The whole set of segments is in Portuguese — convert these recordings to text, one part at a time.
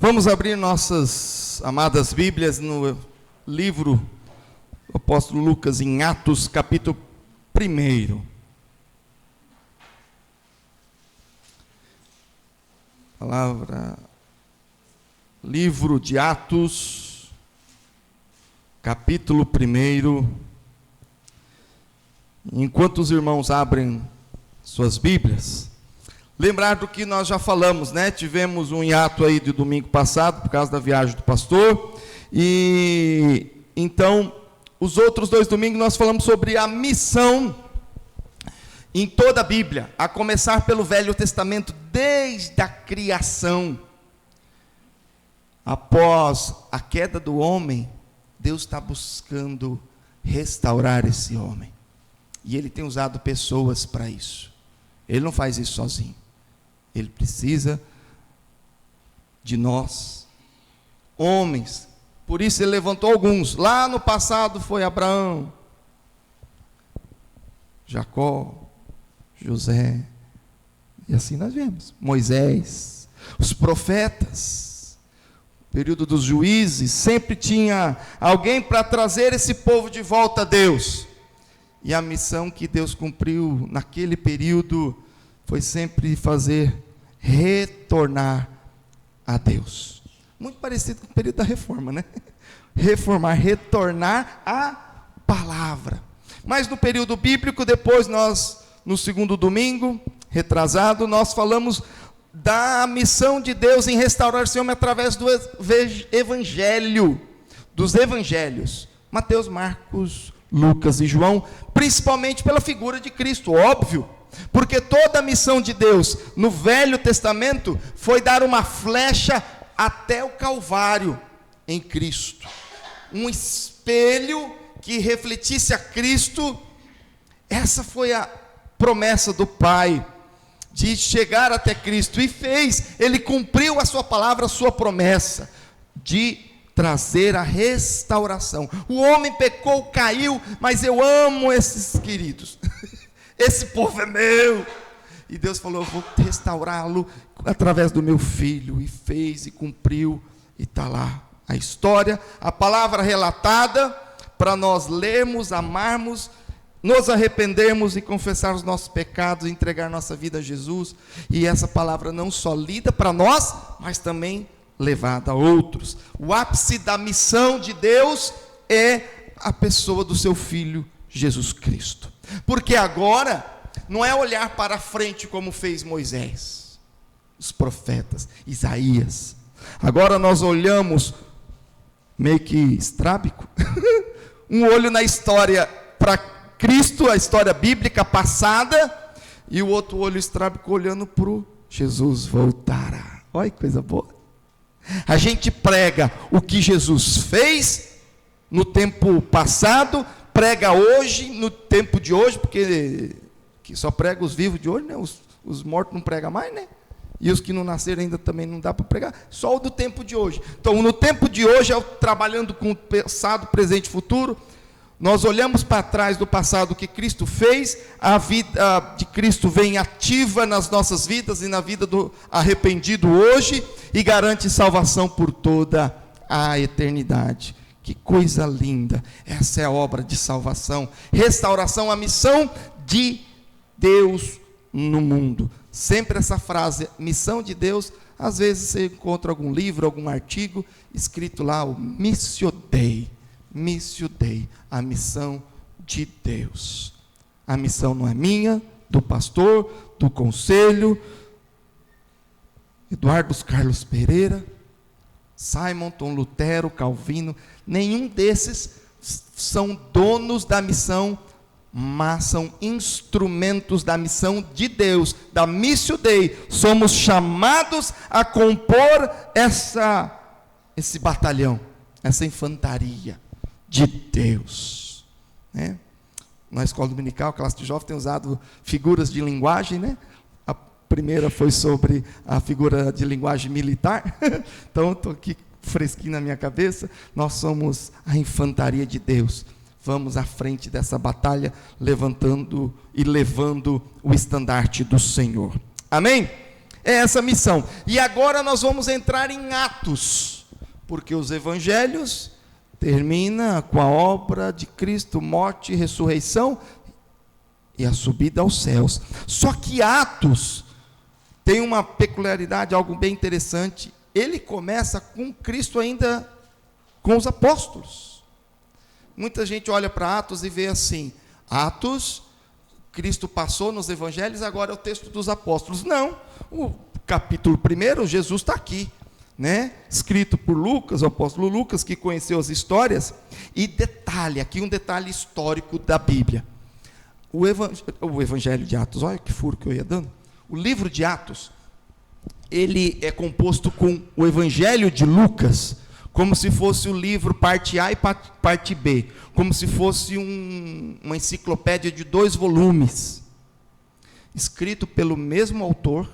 Vamos abrir nossas amadas Bíblias no livro do apóstolo Lucas, em Atos, capítulo 1. Palavra, livro de Atos, capítulo 1. Enquanto os irmãos abrem suas Bíblias, lembrar do que nós já falamos, né? Tivemos um hiato aí de domingo passado, por causa da viagem do pastor, e então, os outros 2 domingos nós falamos sobre a missão em toda a Bíblia, a começar pelo Velho Testamento, desde a criação. Após a queda do homem, Deus está buscando restaurar esse homem, e Ele tem usado pessoas para isso. Ele não faz isso sozinho. Ele precisa de nós, homens. Por isso Ele levantou alguns. Lá no passado foi Abraão, Jacó, José, e assim nós vemos, Moisés, os profetas, período dos juízes, sempre tinha alguém para trazer esse povo de volta a Deus. E a missão que Deus cumpriu naquele período foi sempre fazer retornar a Deus. Muito parecido com o período da reforma, né? Reformar, retornar à palavra. Mas no período bíblico, depois nós, no segundo domingo, retrasado, nós falamos da missão de Deus em restaurar esse homem através do evangelho, dos evangelhos, Mateus, Marcos, Lucas e João, principalmente pela figura de Cristo, óbvio, porque toda a missão de Deus no Velho Testamento foi dar uma flecha até o Calvário em Cristo, um espelho que refletisse a Cristo. Essa foi a promessa do Pai, de chegar até Cristo, e fez. Ele cumpriu a sua palavra, a sua promessa, de trazer a restauração. O homem pecou, caiu, mas eu amo esses queridos, esse povo é meu, e Deus falou: eu vou restaurá-lo através do meu filho, e fez, e cumpriu, e está lá a história, a palavra relatada, para nós lermos, amarmos, nos arrependermos e confessar os nossos pecados, entregar nossa vida a Jesus, e essa palavra não só lida para nós, mas também levada a outros. O ápice da missão de Deus é a pessoa do seu Filho Jesus Cristo, porque agora não é olhar para frente como fez Moisés, os profetas, Isaías. Agora nós olhamos meio que estrábico, um olho na história para Cristo, a história bíblica passada, e o outro olho estrábico olhando para o Jesus voltará. Olha que coisa boa. A gente prega o que Jesus fez no tempo passado, prega hoje, no tempo de hoje, porque que só prega os vivos de hoje, né? Os mortos não pregam mais, né? E os que não nasceram ainda também não dá para pregar, só o do tempo de hoje. Então, no tempo de hoje, trabalhando com o passado, presente e futuro, nós olhamos para trás do passado, o que Cristo fez, a vida de Cristo vem ativa nas nossas vidas e na vida do arrependido hoje, e garante salvação por toda a eternidade. Que coisa linda, essa é a obra de salvação, restauração, a missão de Deus no mundo. Sempre essa frase, missão de Deus, às vezes você encontra algum livro, algum artigo, escrito lá, o Missio Dei, a missão de Deus. A missão não é minha, do pastor, do conselho, Eduardo Carlos Pereira, Simonton, Lutero, Calvino, nenhum desses são donos da missão, mas são instrumentos da missão de Deus, da Missio Dei. Somos chamados a compor esse batalhão, essa infantaria de Deus, né? Na escola dominical, classe de jovem, tem usado figuras de linguagem, né? A primeira foi sobre a figura de linguagem militar, então estou aqui fresquinho na minha cabeça. Nós somos a infantaria de Deus, vamos à frente dessa batalha, levantando e levando o estandarte do Senhor. Amém? É essa a missão. E agora nós vamos entrar em Atos, porque os evangelhos termina com a obra de Cristo, morte e ressurreição e a subida aos céus. Só que Atos tem uma peculiaridade, algo bem interessante. Ele começa com Cristo ainda com os apóstolos. Muita gente olha para Atos e vê assim: Atos, Cristo passou nos evangelhos, agora é o texto dos apóstolos. Não, o capítulo 1, Jesus está aqui, né? Escrito por Lucas, o apóstolo Lucas, que conheceu as histórias. E detalhe, aqui um detalhe histórico da Bíblia. O evangelho de Atos, olha que furo que eu ia dando. O livro de Atos, ele é composto com o evangelho de Lucas, como se fosse o livro parte A e parte B, como se fosse uma enciclopédia de 2 volumes, escrito pelo mesmo autor,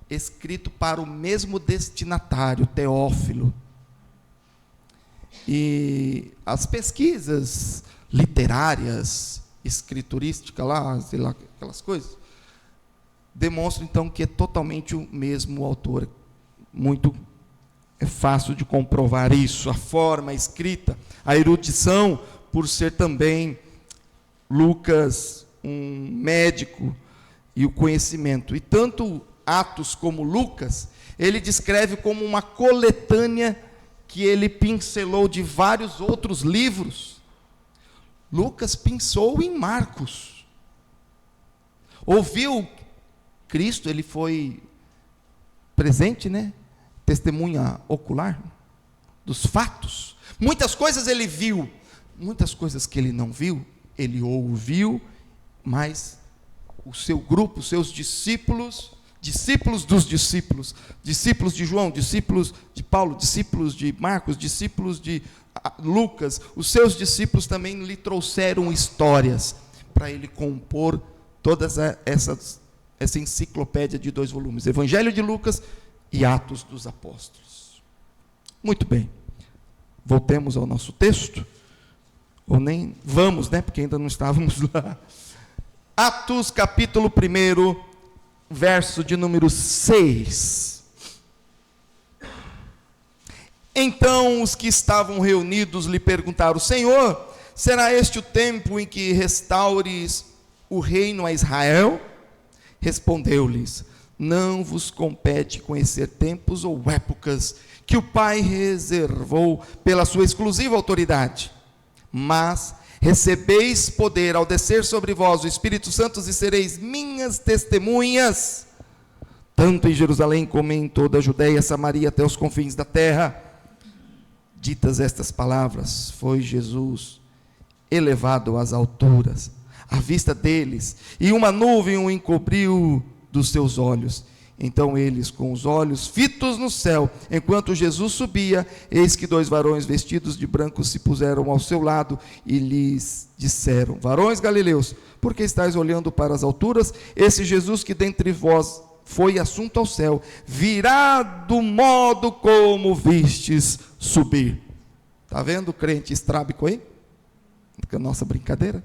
escrito para o mesmo destinatário, Teófilo. E as pesquisas literárias, escriturísticas lá, sei lá, aquelas coisas, demonstram então que é totalmente o mesmo autor. É fácil de comprovar isso, a forma, a escrita, a erudição, por ser também Lucas um médico, e o conhecimento. E tanto Atos como Lucas, ele descreve como uma coletânea que ele pincelou de vários outros livros. Lucas pinçou em Marcos. Ouviu Cristo, ele foi presente, né? Testemunha ocular dos fatos. Muitas coisas ele viu, muitas coisas que ele não viu, ele ouviu, mas o seu grupo, os seus discípulos, discípulos dos discípulos, discípulos de João, discípulos de Paulo, discípulos de Marcos, discípulos de Lucas, os seus discípulos também lhe trouxeram histórias para ele compor toda essa enciclopédia de 2 volumes, Evangelho de Lucas e Atos dos Apóstolos. Muito bem, voltemos ao nosso texto, ou nem vamos, né, porque ainda não estávamos lá. Atos capítulo 1, verso de número 6. Então os que estavam reunidos lhe perguntaram: Senhor, será este o tempo em que restaures o reino a Israel? Respondeu-lhes: não vos compete conhecer tempos ou épocas que o Pai reservou pela sua exclusiva autoridade, mas recebeis poder ao descer sobre vós o Espírito Santo e sereis minhas testemunhas, tanto em Jerusalém como em toda a Judeia, Samaria, até os confins da terra. Ditas estas palavras, foi Jesus elevado às alturas, à vista deles, e uma nuvem o encobriu dos seus olhos. Então eles, com os olhos fitos no céu, enquanto Jesus subia, eis que 2 varões vestidos de branco se puseram ao seu lado e lhes disseram: varões galileus, por que estáis olhando para as alturas? Esse Jesus que dentre vós foi assunto ao céu, virá do modo como vistes subir. Está vendo o crente estrábico aí? Com a nossa brincadeira.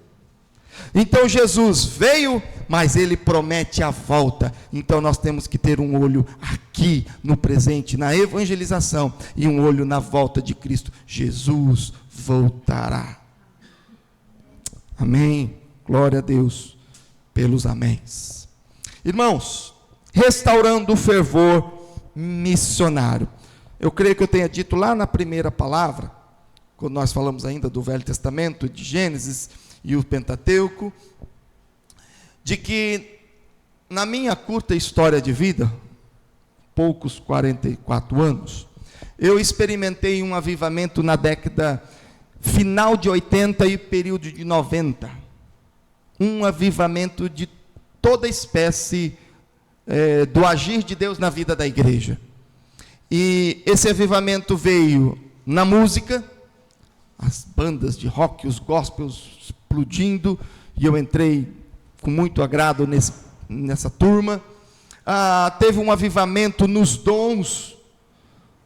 Então Jesus veio, mas ele promete a volta. Então nós temos que ter um olho aqui no presente, na evangelização, e um olho na volta de Cristo. Jesus voltará. Amém. Glória a Deus pelos améns. Irmãos, restaurando o fervor missionário. Eu creio que eu tenha dito lá na primeira palavra, quando nós falamos ainda do Velho Testamento, de Gênesis e o Pentateuco, de que na minha curta história de vida, poucos 44 anos, eu experimentei um avivamento na década final de 80 e período de 90, um avivamento de toda espécie do agir de Deus na vida da igreja. E esse avivamento veio na música, as bandas de rock, os gospels explodindo, e eu entrei com muito agrado nessa turma. Teve um avivamento nos dons.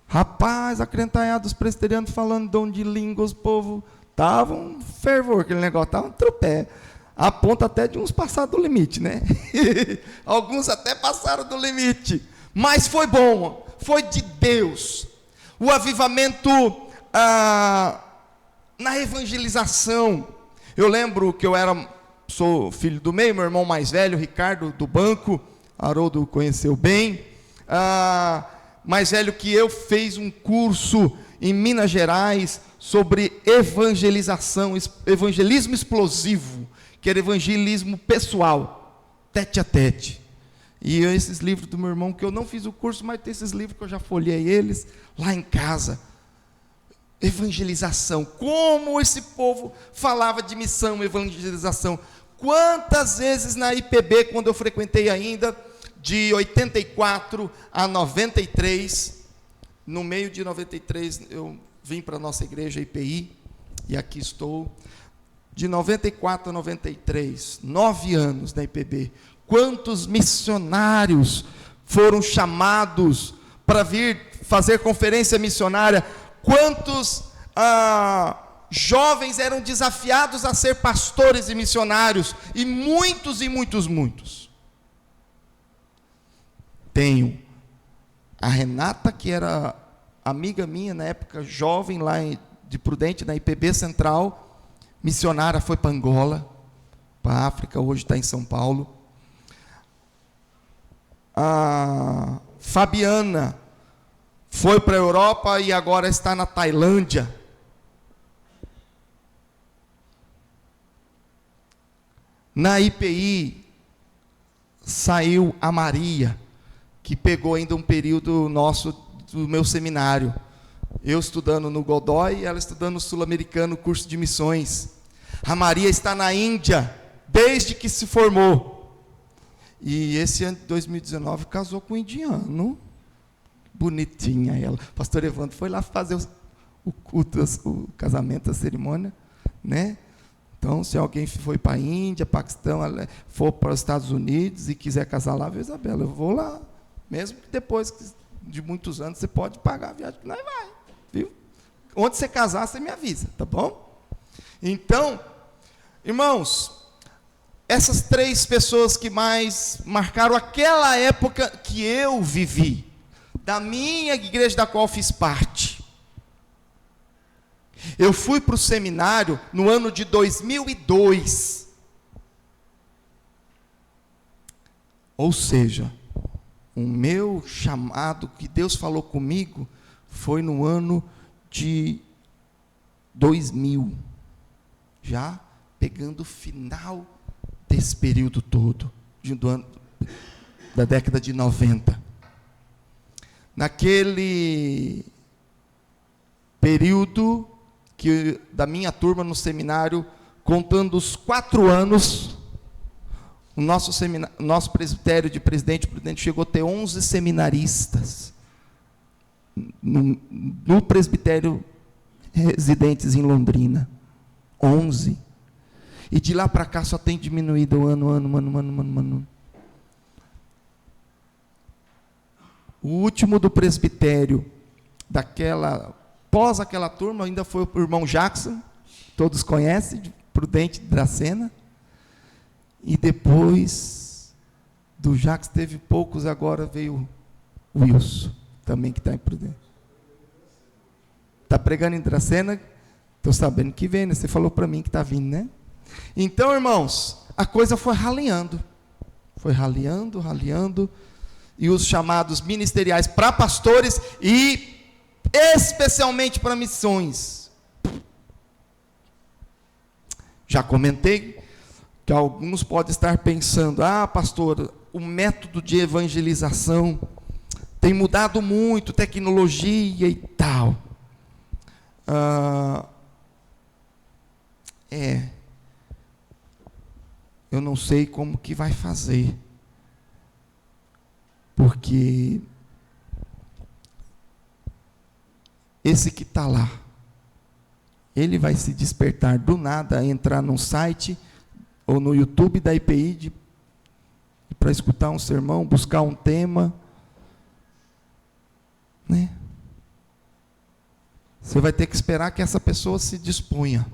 Rapaz, a crentanhada dos presbiterianos falando dom de línguas, o povo estava um fervor, aquele negócio, estava um tropé, a ponto até de uns passar do limite, né? Alguns até passaram do limite, Mas foi bom, foi de Deus. O avivamento na evangelização. Eu lembro que sou filho do meio, meu irmão mais velho, Ricardo, do banco, Haroldo conheceu bem, mais velho que eu, fez um curso em Minas Gerais sobre evangelização, evangelismo explosivo, que era evangelismo pessoal, tete a tete. E esses livros do meu irmão, que eu não fiz o curso, mas tem esses livros que eu já folhei eles lá em casa. Evangelização, como esse povo falava de missão, evangelização. Quantas vezes na IPB, quando eu frequentei ainda, de 84 a 93, no meio de 93 eu vim para a nossa igreja IPI, e aqui estou, de 94 a 93, 9 anos na IPB, quantos missionários foram chamados para vir fazer conferência missionária, quantos jovens eram desafiados a ser pastores e missionários, e muitos, muitos. Tenho a Renata, que era amiga minha na época, jovem, lá de Prudente, na IPB Central, missionária, foi para Angola, para a África, hoje está em São Paulo. A Fabiana foi para a Europa e agora está na Tailândia. Na IPI saiu a Maria, que pegou ainda um período nosso do meu seminário. Eu estudando no Godoy e ela estudando no Sul-Americano, curso de missões. A Maria está na Índia, desde que se formou. E esse ano de 2019 casou com um indiano. Bonitinha ela. O pastor Evandro foi lá fazer o culto, o casamento, a cerimônia, né? Então, se alguém foi para a Índia, Paquistão, for para os Estados Unidos e quiser casar lá, viu, Isabela, eu vou lá. Mesmo que depois de muitos anos você pode pagar a viagem, que nós vai, viu? Onde você casar, você me avisa, tá bom? Então, irmãos, essas 3 pessoas que mais marcaram aquela época que eu vivi, da minha igreja da qual fiz parte. Eu fui para o seminário no ano de 2002. Ou seja, o meu chamado, que Deus falou comigo, foi no ano de 2000. Já pegando o final desse período todo, da década de 90. Naquele período da minha turma no seminário, contando os 4 anos, o nosso presbitério de Presidente Prudente chegou a ter 11 seminaristas, no presbitério residentes em Londrina, 11, e de lá para cá só tem diminuído ano. O último do presbitério, após aquela turma, ainda foi o irmão Jackson, todos conhecem, de Prudente, de Dracena, e depois do Jackson teve poucos, agora veio o Wilson, também que está em Prudente. Está pregando em Dracena, estou sabendo que vem, né? Você falou para mim que está vindo, né? Então, irmãos, a coisa foi raleando, e os chamados ministeriais para pastores e especialmente para missões. Já comentei que alguns podem estar pensando, pastor, o método de evangelização tem mudado muito, tecnologia e tal. Eu não sei como que vai fazer, porque esse que está lá, ele vai se despertar do nada, entrar num site ou no YouTube da IPI para escutar um sermão, buscar um tema, né? Você vai ter que esperar que essa pessoa se disponha.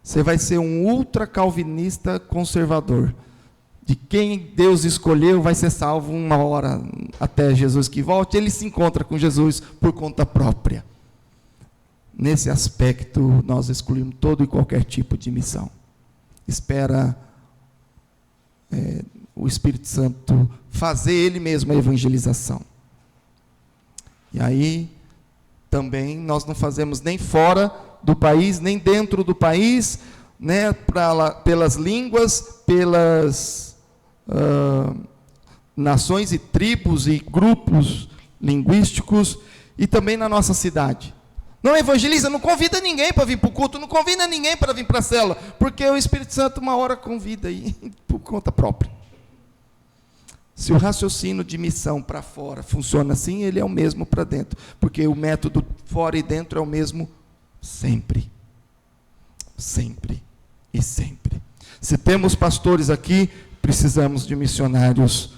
Você vai ser um ultra calvinista conservador. de quem Deus escolheu vai ser salvo uma hora até Jesus que volte, ele se encontra com Jesus por conta própria. Nesse aspecto, nós excluímos todo e qualquer tipo de missão. Espera o Espírito Santo fazer ele mesmo a evangelização. E aí, também, nós não fazemos nem fora do país, nem dentro do país, né, pelas línguas, pelas nações e tribos e grupos linguísticos, e também na nossa cidade. Não evangeliza, não convida ninguém para vir para o culto, não convida ninguém para vir para a célula, porque o Espírito Santo uma hora convida aí, por conta própria. Se o raciocínio de missão para fora funciona assim, ele é o mesmo para dentro, porque o método fora e dentro é o mesmo sempre. Sempre e sempre. Se temos pastores aqui, precisamos de missionários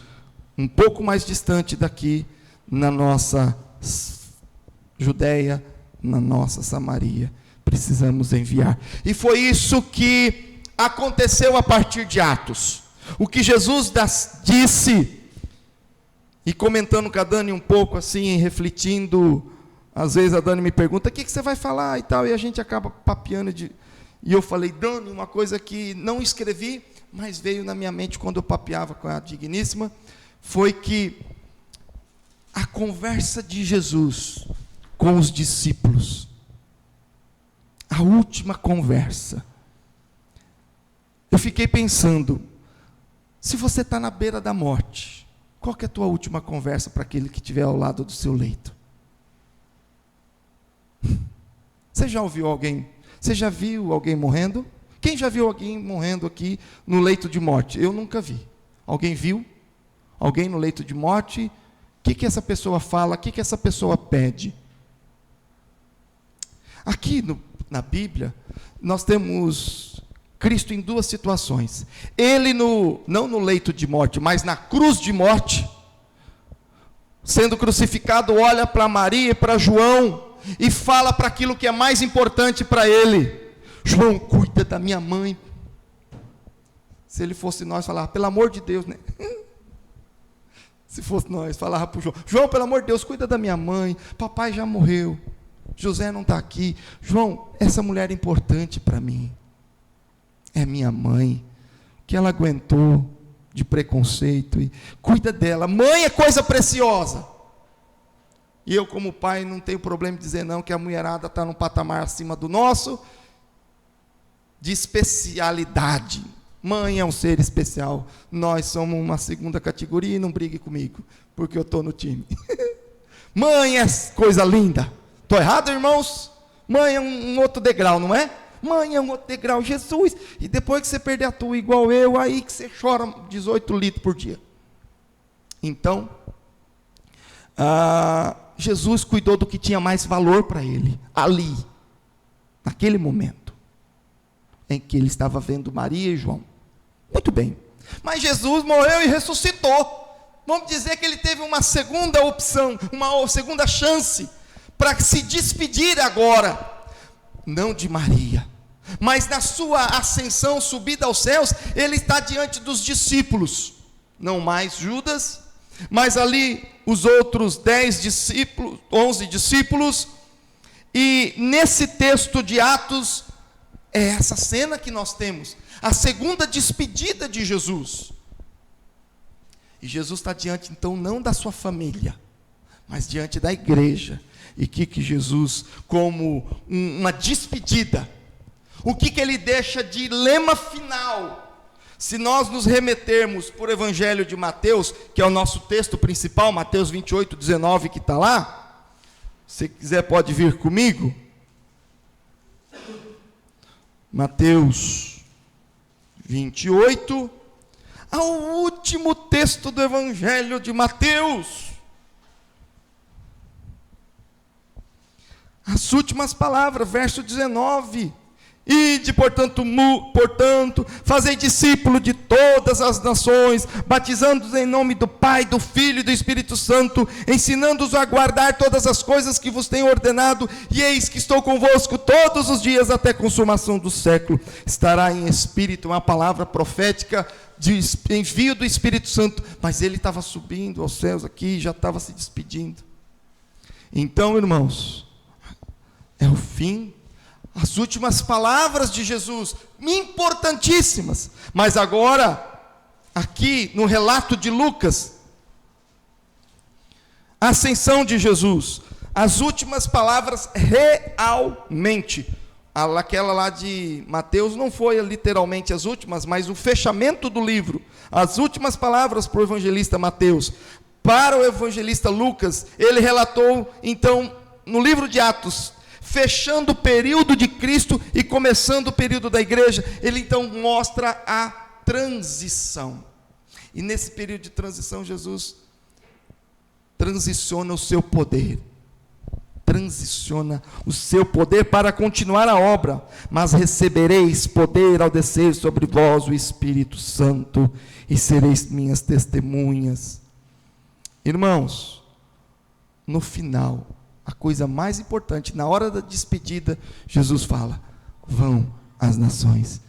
um pouco mais distante daqui, na nossa Judéia, na nossa Samaria, precisamos enviar. E foi isso que aconteceu a partir de Atos. O que Jesus disse, e comentando com a Dani um pouco assim, refletindo, às vezes a Dani me pergunta, o que você vai falar e tal, e a gente acaba papeando, e eu falei, Dani, uma coisa que não escrevi, mas veio na minha mente quando eu papeava com a Digníssima, foi que a conversa de Jesus com os discípulos, a última conversa, eu fiquei pensando, se você está na beira da morte, qual que é a tua última conversa para aquele que estiver ao lado do seu leito? Você já ouviu alguém, você já viu alguém morrendo? Quem já viu alguém morrendo aqui no leito de morte? Eu nunca vi. Alguém viu? Alguém no leito de morte? O que essa pessoa fala? O que essa pessoa pede? Aqui na Bíblia, nós temos Cristo em duas situações. Ele, não no leito de morte, mas na cruz de morte, sendo crucificado, olha para Maria e para João, e fala para aquilo que é mais importante para ele. João, cuida da minha mãe. Se ele fosse nós, falava, pelo amor de Deus, né? Se fosse nós, falava para o João, João, pelo amor de Deus, cuida da minha mãe, papai já morreu, José não está aqui, João, essa mulher é importante para mim, é minha mãe, que ela aguentou de preconceito, e cuida dela, mãe é coisa preciosa, e eu como pai não tenho problema de dizer não, que a mulherada está num patamar acima do nosso, de especialidade, mãe é um ser especial, nós somos uma segunda categoria, e não brigue comigo, porque eu estou no time, mãe é coisa linda, estou errado, irmãos? Mãe é um outro degrau, não é? Mãe é um outro degrau, Jesus, e depois que você perder a tua igual eu, aí que você chora 18 litros por dia. Então, Jesus cuidou do que tinha mais valor para ele, ali, naquele momento, em que ele estava vendo Maria e João. Muito bem, mas Jesus morreu e ressuscitou, vamos dizer que ele teve uma segunda opção, uma segunda chance, para se despedir agora, não de Maria, mas na sua ascensão, subida aos céus, ele está diante dos discípulos, não mais Judas, mas ali os outros 10 discípulos, 11 discípulos, e nesse texto de Atos, é essa cena que nós temos, a segunda despedida de Jesus, e Jesus está diante então não da sua família, mas diante da igreja, e que Jesus, como uma despedida, o que ele deixa de lema final, se nós nos remetermos por Evangelho de Mateus, que é o nosso texto principal, Mateus 28, 19, que está lá, se quiser pode vir comigo, Mateus 28, ao último texto do Evangelho de Mateus, as últimas palavras, verso 19, Ide, portanto, fazei discípulo de todas as nações, batizando-os em nome do Pai, do Filho e do Espírito Santo, ensinando-os a guardar todas as coisas que vos tenho ordenado, e eis que estou convosco todos os dias até a consumação do século. Estará em espírito uma palavra profética de envio do Espírito Santo, mas ele estava subindo aos céus aqui, já estava se despedindo. Então, irmãos, é o fim. As últimas palavras de Jesus, importantíssimas, mas agora, aqui no relato de Lucas, a ascensão de Jesus, as últimas palavras realmente, aquela lá de Mateus não foi literalmente as últimas, mas o fechamento do livro, as últimas palavras para o evangelista Mateus, para o evangelista Lucas, ele relatou então no livro de Atos, fechando o período de Cristo e começando o período da igreja, ele então mostra a transição. E nesse período de transição, Jesus transiciona o seu poder. Transiciona o seu poder para continuar a obra. Mas recebereis poder ao descer sobre vós o Espírito Santo, e sereis minhas testemunhas. Irmãos, no final, a coisa mais importante, na hora da despedida, Jesus fala: vão às nações,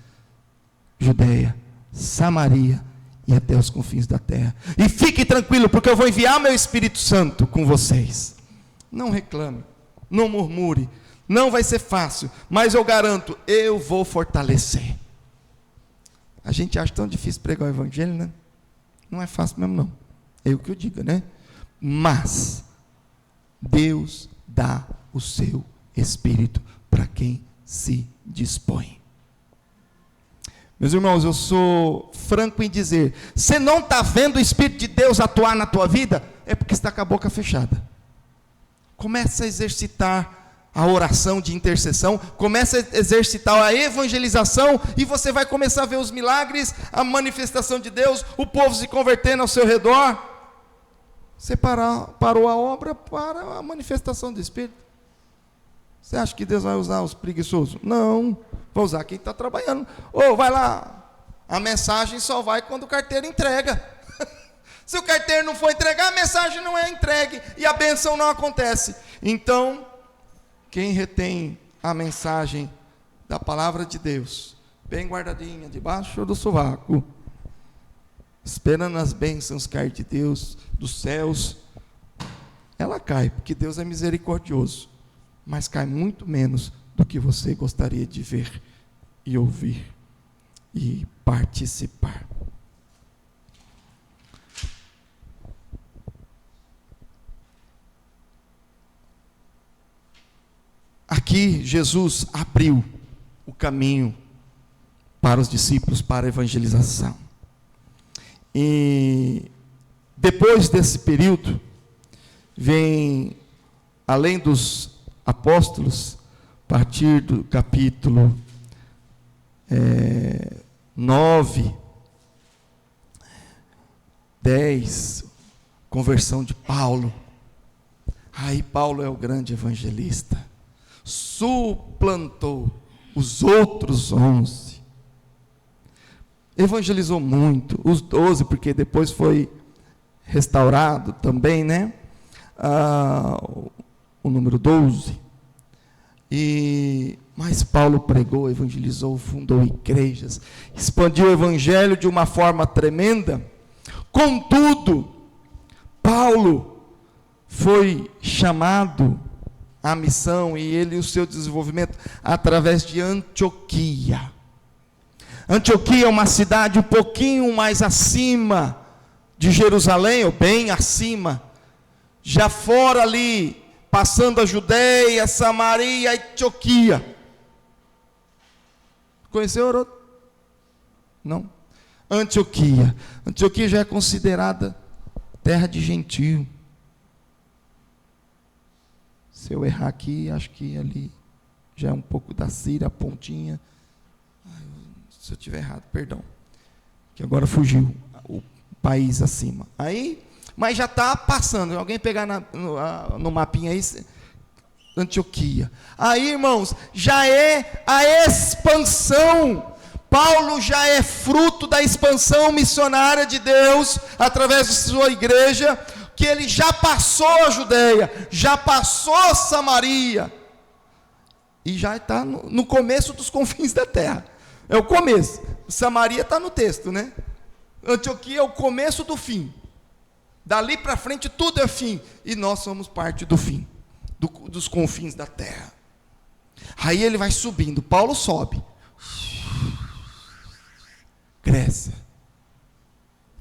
Judeia, Samaria e até os confins da terra, e fique tranquilo, porque eu vou enviar meu Espírito Santo com vocês. Não reclame, não murmure, não vai ser fácil, mas eu garanto, eu vou fortalecer. A gente acha tão difícil pregar o evangelho, né? Não é fácil mesmo não, é o que eu digo, né? Mas Deus dá o seu Espírito para quem se dispõe. Meus irmãos, eu sou franco em dizer, você não está vendo o Espírito de Deus atuar na tua vida, é porque está com a boca fechada. Começa a exercitar a oração de intercessão, começa a exercitar a evangelização, e você vai começar a ver os milagres, a manifestação de Deus, o povo se convertendo ao seu redor. Você parou a obra para a manifestação do Espírito. Você acha que Deus vai usar os preguiçosos? Não, vai usar quem está trabalhando. Ou vai lá, a mensagem só vai quando o carteiro entrega. Se o carteiro não for entregar, a mensagem não é entregue, e a bênção não acontece. Então, quem retém a mensagem da palavra de Deus, bem guardadinha, debaixo do sovaco, esperando as bênçãos cair de Deus, dos céus, ela cai, porque Deus é misericordioso, mas cai muito menos do que você gostaria de ver e ouvir e participar. Aqui Jesus abriu o caminho para os discípulos, para a evangelização. E depois desse período, vem, além dos apóstolos, a partir do capítulo 9, 10, conversão de Paulo. Aí Paulo é o grande evangelista, suplantou os outros 11, evangelizou muito, os 12, porque depois foi restaurado também, né? O número 12, mas Paulo pregou, evangelizou, fundou igrejas, expandiu o evangelho de uma forma tremenda. Contudo, Paulo foi chamado à missão, e ele, o seu desenvolvimento, através de Antioquia. Antioquia é uma cidade um pouquinho mais acima de Jerusalém, ou bem acima, já fora ali, passando a Judeia, Samaria, Antioquia. Conheceu, Oroto? Não? Antioquia. Antioquia já é considerada terra de gentio. Se eu errar aqui, acho que ali já é um pouco da Síria, a pontinha. Se eu estiver errado, perdão. Que agora fugiu o país acima. Aí, mas já está passando. Alguém pegar no mapinha aí, Antioquia. Aí, irmãos, já é a expansão. Paulo já é fruto da expansão missionária de Deus, através de sua igreja, que ele já passou a Judeia, já passou Samaria, e já está no começo dos confins da terra. É o começo. Samaria está no texto, né? Antioquia é o começo do fim. Dali para frente tudo é fim, e nós somos parte do fim, dos confins da terra. Aí ele vai subindo, Paulo sobe, Grécia,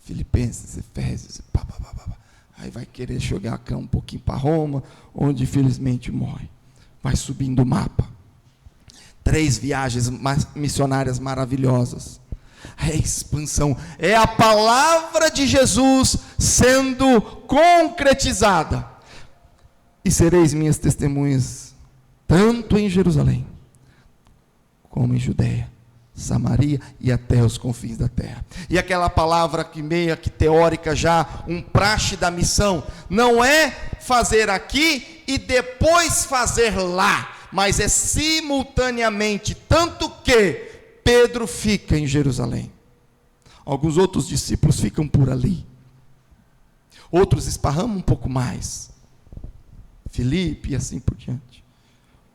Filipenses, Efésios, aí vai querer jogar um pouquinho para Roma, onde infelizmente morre. Vai subindo o mapa. 3 viagens missionárias maravilhosas. É a expansão, é a palavra de Jesus sendo concretizada. E sereis minhas testemunhas, tanto em Jerusalém, como em Judeia, Samaria e até os confins da terra. E aquela palavra que meio que teórica já, um praxe da missão, não é fazer aqui e depois fazer lá, mas é simultaneamente, tanto que Pedro fica em Jerusalém, alguns outros discípulos ficam por ali, outros esparramam um pouco mais, Filipe e assim por diante.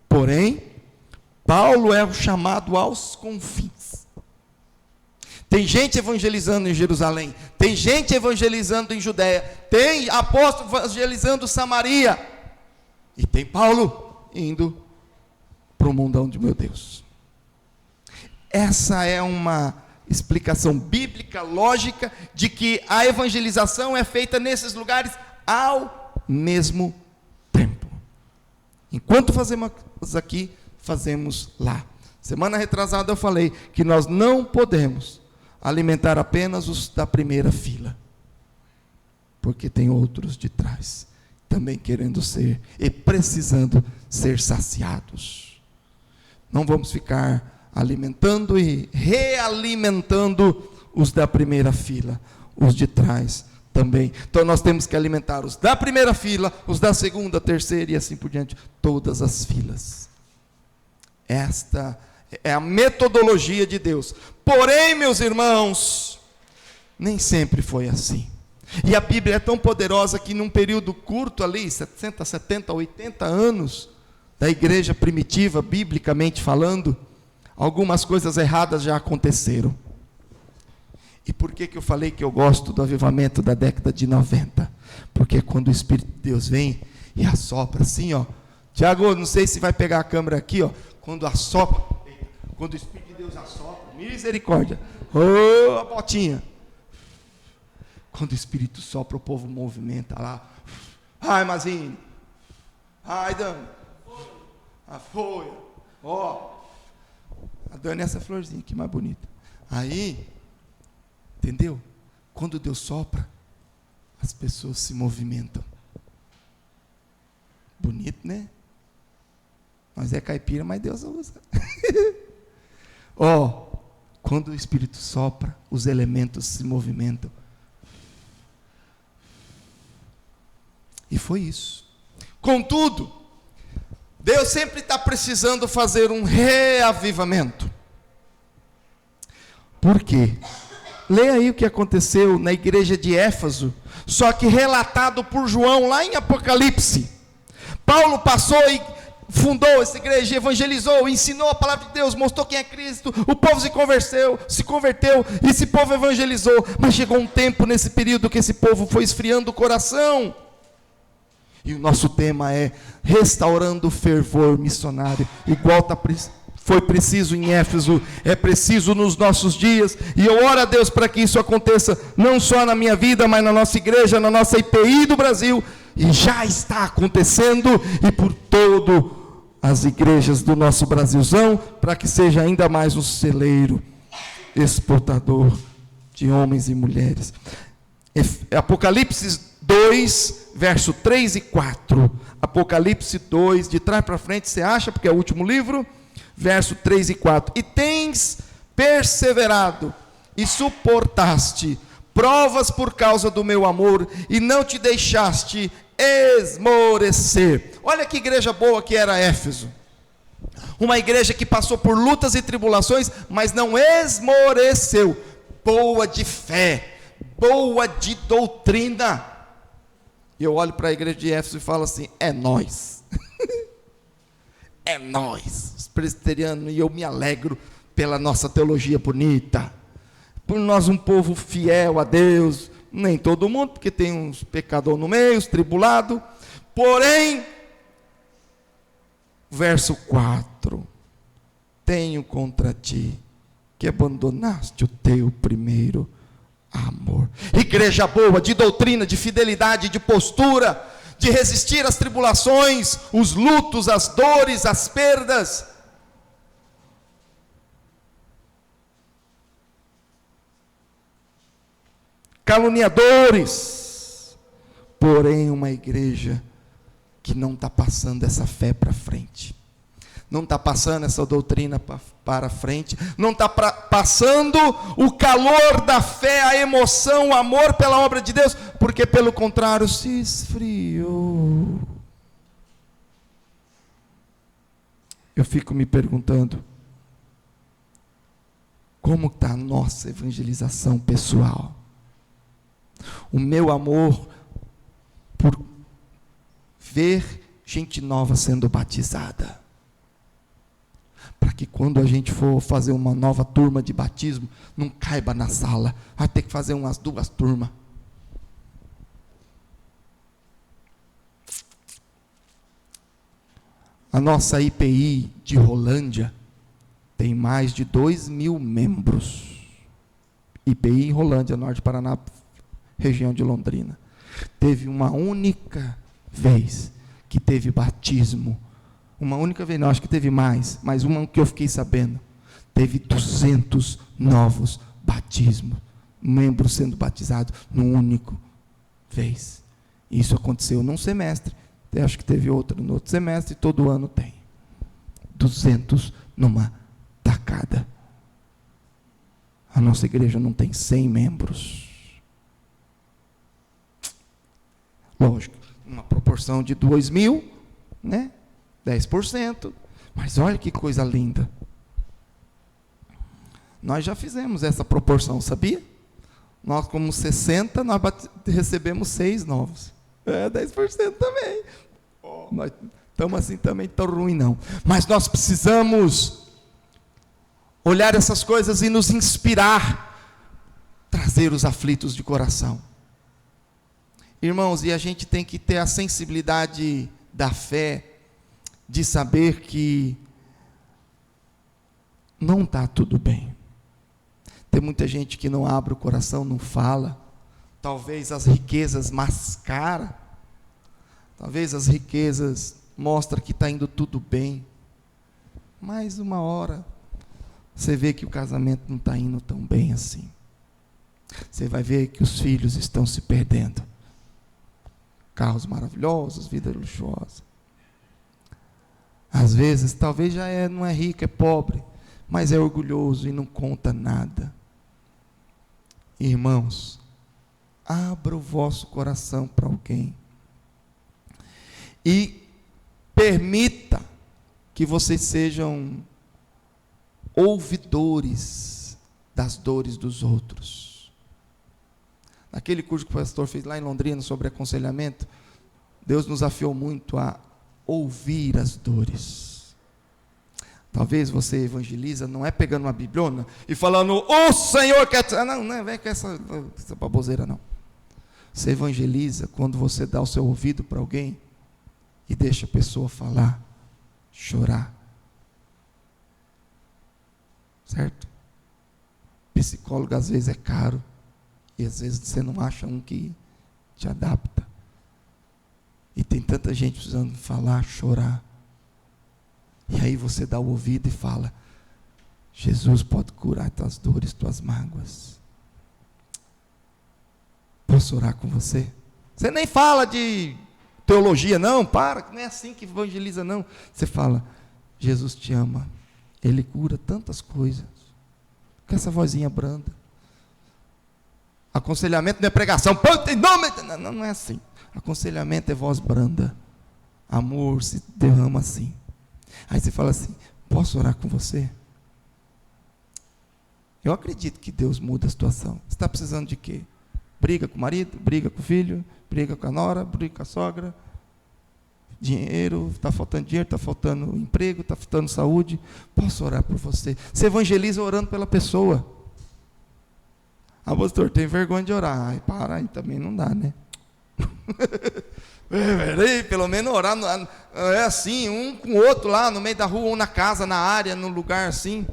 Porém, Paulo é o chamado aos confins. Tem gente evangelizando em Jerusalém, tem gente evangelizando em Judeia, tem apóstolo evangelizando Samaria, e tem Paulo indo para o mundão de meu Deus. Essa é uma explicação bíblica, lógica, de que a evangelização é feita nesses lugares ao mesmo tempo. Enquanto fazemos aqui, fazemos lá. Semana retrasada eu falei que nós não podemos alimentar apenas os da primeira fila, porque tem outros de trás, também querendo ser e precisando ser saciados. Não vamos ficar alimentando e realimentando os da primeira fila, os de trás também. Então nós temos que alimentar os da primeira fila, os da segunda, terceira e assim por diante, todas as filas. Esta é a metodologia de Deus. Porém, meus irmãos, nem sempre foi assim. E a Bíblia é tão poderosa que num período curto ali, 60, 70, 80 anos, da igreja primitiva, biblicamente falando, algumas coisas erradas já aconteceram. E por que eu falei que eu gosto do avivamento da década de 90? Porque quando o Espírito de Deus vem e assopra assim, ó. Tiago, não sei se vai pegar a câmera aqui, ó. Quando assopra, quando o Espírito de Deus assopra, misericórdia. Oh, a botinha. Quando o Espírito sopra, o povo movimenta lá. Ai, Mazinho. Ai, Dani. A folha. Ó. A Dani é essa florzinha aqui, mais bonita. Aí, entendeu? Quando Deus sopra, as pessoas se movimentam. Bonito, né? Nós é caipira, mas Deus usa. Ó, quando o Espírito sopra, os elementos se movimentam. E foi isso. Contudo, Deus sempre está precisando fazer um reavivamento. Por quê? Leia aí o que aconteceu na igreja de Éfeso, só que relatado por João lá em Apocalipse. Paulo passou e fundou essa igreja, evangelizou, ensinou a palavra de Deus, mostrou quem é Cristo, o povo se converteu, e esse povo evangelizou, mas chegou um tempo nesse período que esse povo foi esfriando o coração. E o nosso tema é restaurando o fervor missionário, igual foi preciso em Éfeso, é preciso nos nossos dias, e eu oro a Deus para que isso aconteça, não só na minha vida, mas na nossa igreja, na nossa IPI do Brasil, e já está acontecendo, e por todas as igrejas do nosso Brasilzão, para que seja ainda mais um celeiro exportador de homens e mulheres. Apocalipse 2, verso 3 e 4. Apocalipse 2, de trás para frente, você acha, porque é o último livro, verso 3 e 4. E tens perseverado e suportaste provas por causa do meu amor, e não te deixaste esmorecer. Olha que igreja boa que era Éfeso. Uma igreja que passou por lutas e tribulações, mas não esmoreceu. Boa de fé, boa de doutrina. E eu olho para a igreja de Éfeso e falo assim: é nós. É nós, os presbiterianos, e eu me alegro pela nossa teologia bonita, por nós um povo fiel a Deus, nem todo mundo, porque tem uns pecadores no meio, os tribulados, porém, verso 4, tenho contra ti, que abandonaste o teu primeiro amor. Igreja boa, de doutrina, de fidelidade, de postura, de resistir às tribulações, os lutos, as dores, as perdas. Caluniadores, porém uma igreja que não está passando essa fé para frente, não está passando essa doutrina para frente, não está passando o calor da fé, a emoção, o amor pela obra de Deus, porque pelo contrário se esfriou. Eu fico me perguntando, como está a nossa evangelização pessoal? O meu amor por ver gente nova sendo batizada, para que quando a gente for fazer uma nova turma de batismo, não caiba na sala, vai ter que fazer umas 2 turmas. A nossa IPI de Rolândia tem mais de 2.000 membros. IPI em Rolândia, Norte Paraná, região de Londrina. Teve uma única vez que teve batismo. Uma única vez, não, acho que teve mais, mas uma que eu fiquei sabendo. Teve 200 novos batismos, membros sendo batizados numa única vez. Isso aconteceu num semestre. Acho que teve outro no outro semestre, e todo ano tem. 200 numa tacada. A nossa igreja não tem 100 membros. Lógico, uma proporção de 2.000, né? 10%, mas olha que coisa linda. Nós já fizemos essa proporção, sabia? Nós, como 60, nós recebemos 6 novos. 10% também. Nós estamos assim também tão ruim não. Mas nós precisamos olhar essas coisas e nos inspirar, trazer os aflitos de coração. Irmãos, e a gente tem que ter a sensibilidade da fé, de saber que não está tudo bem. Tem muita gente que não abre o coração, não fala. Talvez as riquezas mascaram. Talvez as riquezas mostram que está indo tudo bem. Mas uma hora, você vê que o casamento não está indo tão bem assim. Você vai ver que os filhos estão se perdendo. Carros maravilhosos, vida luxuosa. Às vezes, talvez já não é rico, é pobre, mas é orgulhoso e não conta nada. Irmãos, abra o vosso coração para alguém. E permita que vocês sejam ouvidores das dores dos outros. Naquele curso que o pastor fez lá em Londrina sobre aconselhamento, Deus nos afiou muito a ouvir as dores. Talvez você evangeliza, não é pegando uma bibliona e falando, o Senhor quer... Não vem com essa baboseira não. Você evangeliza quando você dá o seu ouvido para alguém e deixa a pessoa falar, chorar. Certo? Psicólogo às vezes é caro, e às vezes você não acha um que te adapta. E tem tanta gente precisando falar, chorar. E aí você dá o ouvido e fala, Jesus pode curar tuas dores, tuas mágoas. Posso orar com você? Você nem fala de teologia, não, não é assim que evangeliza, não. Você fala, Jesus te ama, Ele cura tantas coisas, com essa vozinha branda. Aconselhamento não é pregação. Não é assim. Aconselhamento é voz branda. Amor se derrama assim. Aí você fala assim: posso orar com você? Eu acredito que Deus muda a situação. Você está precisando de quê? Briga com o marido, briga com o filho, briga com a nora, briga com a sogra. Dinheiro, está faltando dinheiro, está faltando emprego, está faltando saúde. Posso orar por você? Você evangeliza orando pela pessoa. Ah, pastor, tem vergonha de orar. Ai, para, aí também não dá, né? Pelo menos orar é assim, um com o outro lá no meio da rua, ou na casa, na área, num lugar assim.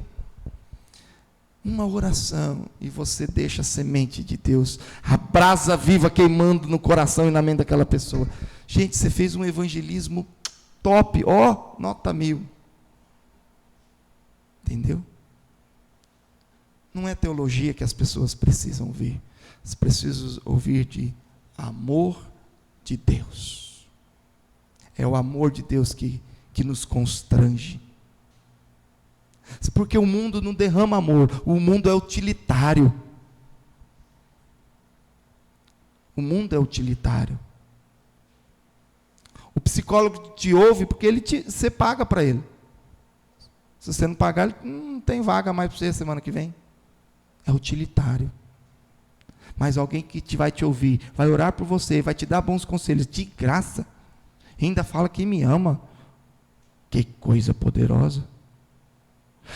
Uma oração, e você deixa a semente de Deus, a brasa viva queimando no coração e na mente daquela pessoa. Gente, você fez um evangelismo top, ó, nota 1000. Entendeu? Não é teologia que as pessoas precisam ouvir. Elas precisam ouvir de amor de Deus. É o amor de Deus que nos constrange. Porque o mundo não derrama amor, o mundo é utilitário. O mundo é utilitário. O psicólogo te ouve porque você paga para ele. Se você não pagar, ele não tem vaga mais para você semana que vem. É utilitário. Mas alguém que vai te ouvir, vai orar por você, vai te dar bons conselhos, de graça, ainda fala que me ama. Que coisa poderosa.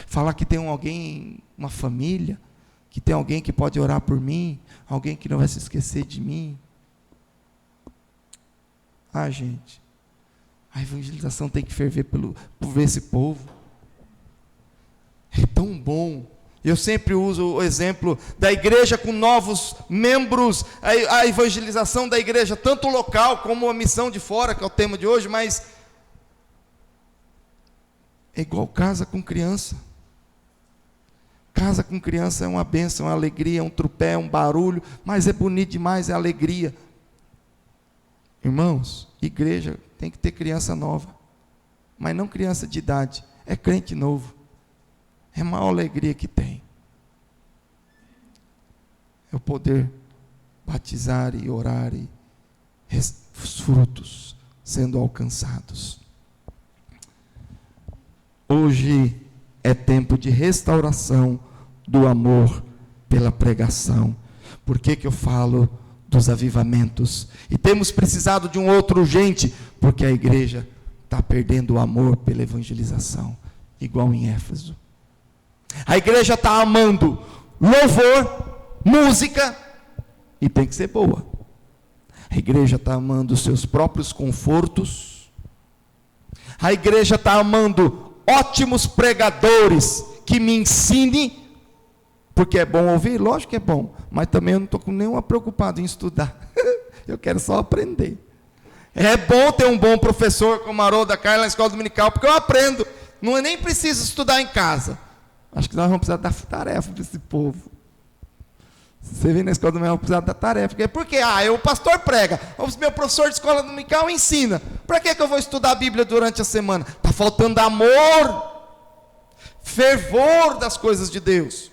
Falar que tem alguém, uma família, que tem alguém que pode orar por mim, alguém que não vai se esquecer de mim. Ah, gente, a evangelização tem que ferver por esse povo. É tão bom. Eu sempre uso o exemplo da igreja com novos membros, a evangelização da igreja, tanto local como a missão de fora, que é o tema de hoje, mas é igual casa com criança. Casa com criança é uma bênção, é uma alegria, é um trupé, é um barulho, mas é bonito demais, é alegria. Irmãos, igreja tem que ter criança nova, mas não criança de idade, é crente novo. É a maior alegria que tem. É o poder batizar e orar e os frutos sendo alcançados. Hoje é tempo de restauração do amor pela pregação. Por que eu falo dos avivamentos? E temos precisado de um outro urgente, porque a igreja está perdendo o amor pela evangelização, igual em Éfeso. A igreja está amando louvor, música, e tem que ser boa. A igreja está amando os seus próprios confortos. A igreja está amando ótimos pregadores que me ensinem, porque é bom ouvir, lógico que é bom, mas também eu não estou com nenhuma preocupado em estudar. Eu quero só aprender. É bom ter um bom professor como Haroldo da Carla na escola dominical, porque eu aprendo, não nem preciso estudar em casa. Acho que nós vamos precisar dar tarefa para esse povo. Se você vem na escola dominical, vamos precisar dar tarefa. Porque o pastor prega, o meu professor de escola dominical ensina. Para que eu vou estudar a Bíblia durante a semana? Está faltando amor, fervor das coisas de Deus.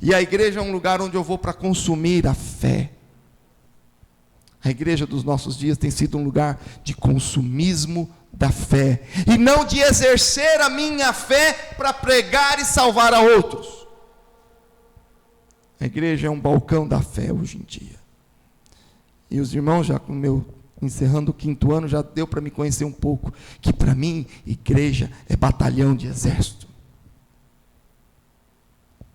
E a igreja é um lugar onde eu vou para consumir a fé. A igreja dos nossos dias tem sido um lugar de consumismo da fé, e não de exercer a minha fé para pregar e salvar a outros. A igreja é um balcão da fé hoje em dia. E os irmãos, já com o meu encerrando o 5º ano, já deu para me conhecer um pouco, que para mim, igreja é batalhão de exército,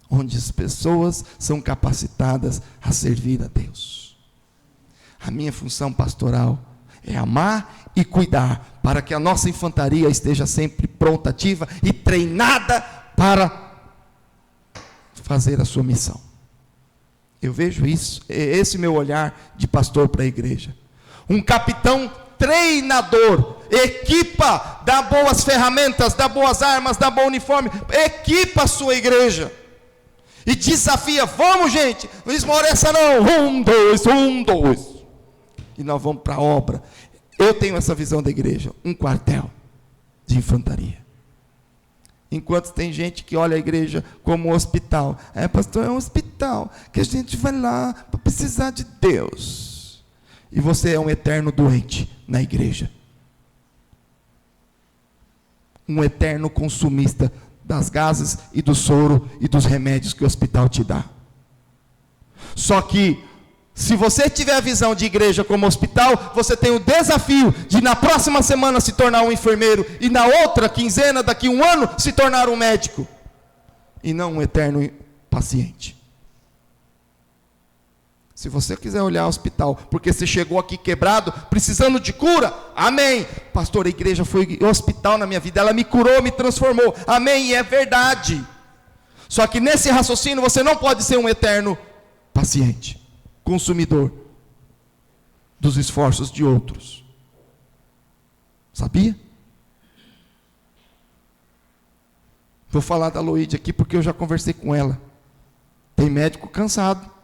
onde as pessoas são capacitadas a servir a Deus. A minha função pastoral é amar e cuidar, para que a nossa infantaria esteja sempre pronta, ativa e treinada para fazer a sua missão. Eu vejo isso, é esse meu olhar de pastor para a igreja. Um capitão treinador, equipa, dá boas ferramentas, dá boas armas, dá bom uniforme, equipa a sua igreja. E desafia, vamos gente, não esmoreça não, 1, 2, 1, 2. E nós vamos para a obra. Eu tenho essa visão da igreja, um quartel de infantaria. Enquanto tem gente que olha a igreja como um hospital. Pastor, é um hospital que a gente vai lá para precisar de Deus. E você é um eterno doente na igreja. Um eterno consumista das gases e do soro e dos remédios que o hospital te dá. Só que, se você tiver a visão de igreja como hospital, você tem o desafio de na próxima semana se tornar um enfermeiro e na outra quinzena, daqui a um ano, se tornar um médico. E não um eterno paciente. Se você quiser olhar o hospital, porque você chegou aqui quebrado, precisando de cura, amém. Pastor, a igreja foi hospital na minha vida, ela me curou, me transformou, amém, e é verdade. Só que nesse raciocínio você não pode ser um eterno paciente, consumidor dos esforços de outros. Sabia? Vou falar da Loide aqui porque eu já conversei com ela. Tem médico cansado.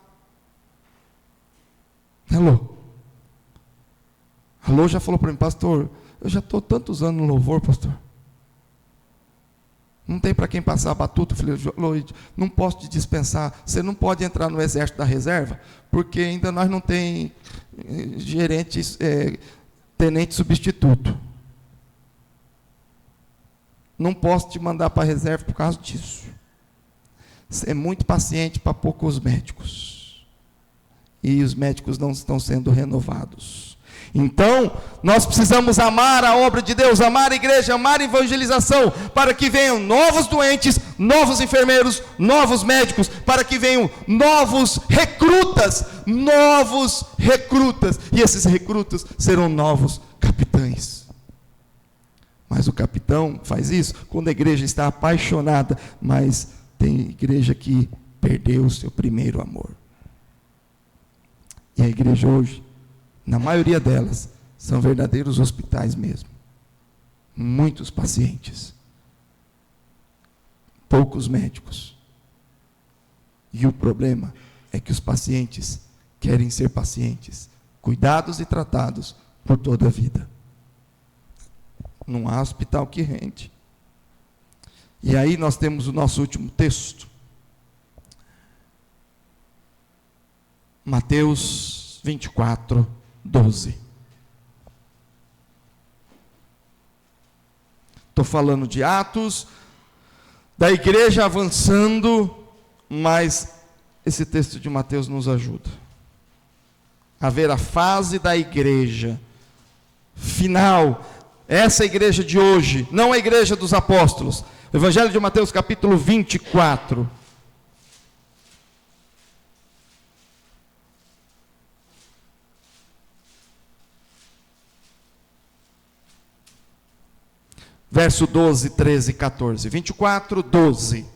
Alô já falou para mim, pastor, eu já estou tantos anos no louvor, pastor. Não tem para quem passar a batuta. Eu falei, Loide, não posso te dispensar. Você não pode entrar no exército da reserva, porque ainda nós não tem gerente, tenente substituto. Não posso te mandar para a reserva por causa disso. Você é muito paciente para poucos médicos. E os médicos não estão sendo renovados. Então, nós precisamos amar a obra de Deus, amar a igreja, amar a evangelização, para que venham novos doentes, novos enfermeiros, novos médicos, para que venham novos recrutas, e esses recrutas serão novos capitães. Mas o capitão faz isso quando a igreja está apaixonada, mas tem igreja que perdeu o seu primeiro amor. E a igreja hoje, na maioria delas, são verdadeiros hospitais mesmo. Muitos pacientes. Poucos médicos. E o problema é que os pacientes querem ser pacientes, cuidados e tratados por toda a vida. Não há hospital que rende. E aí nós temos o nosso último texto. Mateus 24, 12. Estou falando de Atos, da igreja avançando, mas esse texto de Mateus nos ajuda a ver a fase da igreja final. Essa igreja de hoje, não a igreja dos apóstolos. Evangelho de Mateus capítulo 24. Verso 12, 13 e 14. 24, 12.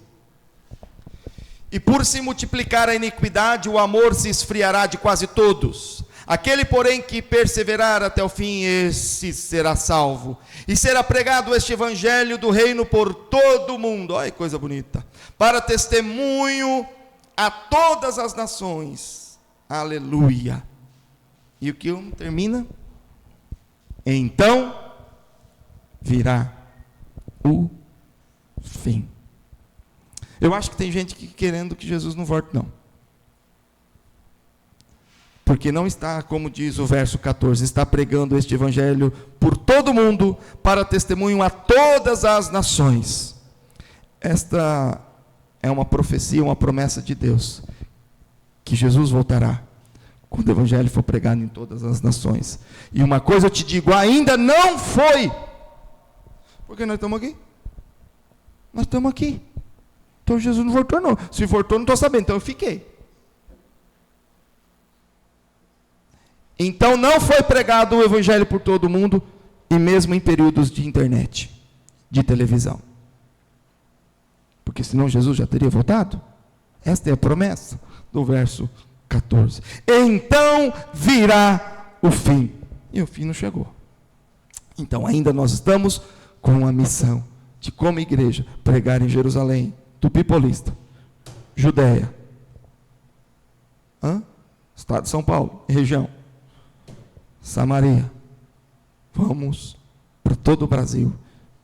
E por se multiplicar a iniquidade, o amor se esfriará de quase todos. Aquele, porém, que perseverar até o fim, esse será salvo. E será pregado este evangelho do reino por todo o mundo. Olha que coisa bonita. Para testemunho a todas as nações. Aleluia. E o que termina? Então virá o fim. Eu acho que tem gente que querendo que Jesus não volte, não. Porque não está, como diz o verso 14, está pregando este evangelho por todo mundo, para testemunho a todas as nações. Esta é uma profecia, uma promessa de Deus, que Jesus voltará, quando o evangelho for pregado em todas as nações. E uma coisa eu te digo, ainda não foi. Porque nós estamos aqui. Nós estamos aqui. Então Jesus não voltou não. Se voltou, não estou sabendo, então eu fiquei. Então não foi pregado o evangelho por todo mundo, e mesmo em períodos de internet, de televisão. Porque senão Jesus já teria voltado. Esta é a promessa do verso 14. Então virá o fim. E o fim não chegou. Então ainda nós estamos com a missão de, como igreja, pregar em Jerusalém, Tupi Paulista, Judéia, Estado de São Paulo, região, Samaria. Vamos para todo o Brasil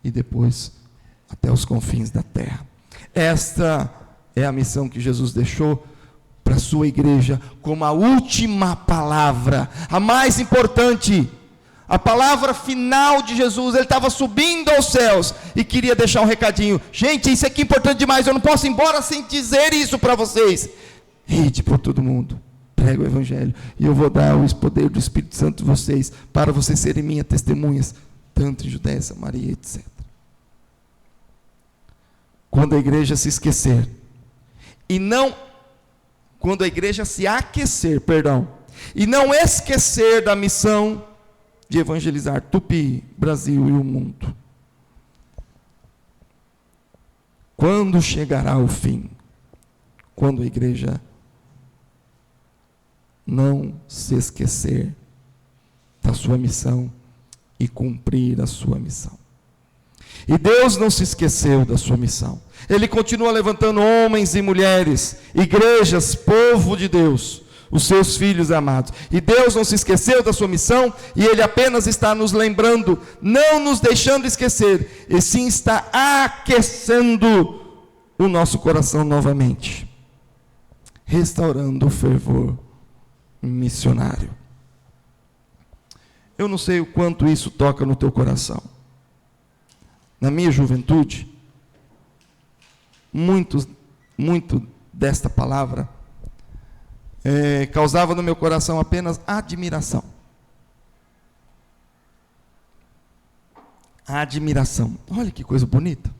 e depois até os confins da terra. Esta é a missão que Jesus deixou para a sua igreja, como a última palavra, a mais importante, a palavra final de Jesus. Ele estava subindo aos céus e queria deixar um recadinho: gente, isso aqui é importante demais, eu não posso ir embora sem dizer isso para vocês. Ide por todo mundo, prega o evangelho, e eu vou dar o poder do Espírito Santo a vocês, para vocês serem minhas testemunhas, tanto em Judéia, Samaria, etc. Quando a igreja se esquecer, quando a igreja se aquecer, e não esquecer da missão de evangelizar Tupi, Brasil e o mundo, quando chegará o fim? Quando a igreja não se esquecer da sua missão e cumprir a sua missão. E Deus não se esqueceu da sua missão. Ele continua levantando homens e mulheres, igrejas, povo de Deus, os seus filhos amados. E Deus não se esqueceu da sua missão, e Ele apenas está nos lembrando, não nos deixando esquecer, e sim está aquecendo o nosso coração novamente, restaurando o fervor missionário. Eu não sei o quanto isso toca no teu coração. Na minha juventude, muito desta palavra causava no meu coração apenas admiração. Admiração. Olha que coisa bonita.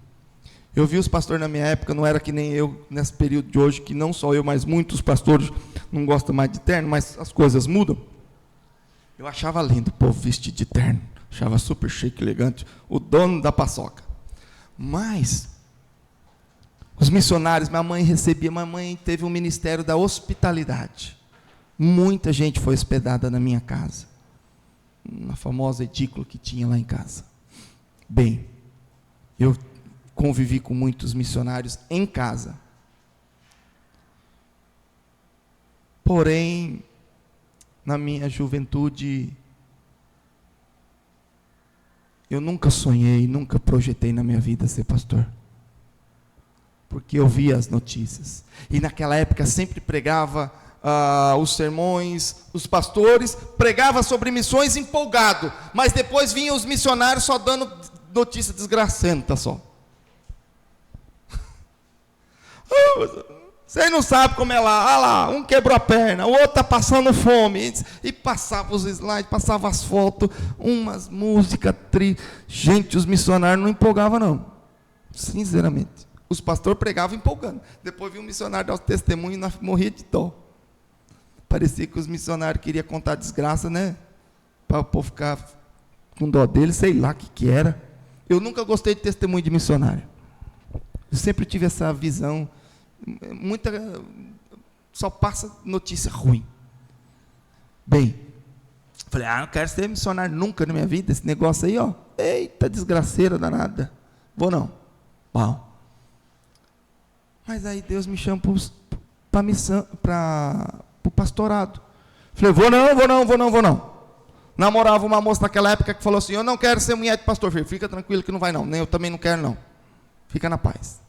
Eu vi os pastores na minha época, não era que nem eu nesse período de hoje, que não só eu, mas muitos pastores não gostam mais de terno, mas as coisas mudam. Eu achava lindo o povo vestido de terno, achava super chique, elegante, o dono da paçoca. Mas os missionários, minha mãe teve um ministério da hospitalidade. Muita gente foi hospedada na minha casa, na famosa edícula que tinha lá em casa. Bem, eu convivi com muitos missionários em casa. Porém, na minha juventude, eu nunca sonhei, nunca projetei na minha vida ser pastor. Porque eu via as notícias. E naquela época sempre pregava os sermões, os pastores, pregava sobre missões empolgado. Mas depois vinham os missionários só dando notícia desgracenta só. Vocês não sabem como é lá. Ah lá, um quebrou a perna, o outro está passando fome. E passava os slides, passava as fotos, umas músicas tristes. Gente, os missionários não empolgavam não. Sinceramente. Os pastores pregavam empolgando. Depois vi um missionário dar o testemunho e nós morria de dó. Parecia que os missionários queriam contar desgraça, né? Para o povo ficar com dó dele, sei lá o que era. Eu nunca gostei de testemunho de missionário. Eu sempre tive essa visão. Só passa notícia ruim. Bem, falei, não quero ser missionário nunca na minha vida. Esse negócio aí, ó, eita desgraceira danada. Vou não. Bom. Mas aí Deus me chama para o pastorado. Falei, vou não. Namorava uma moça naquela época que falou assim, eu não quero ser mulher de pastor. Falei, fica tranquilo que não vai não. Nem eu também não quero não. Fica na paz.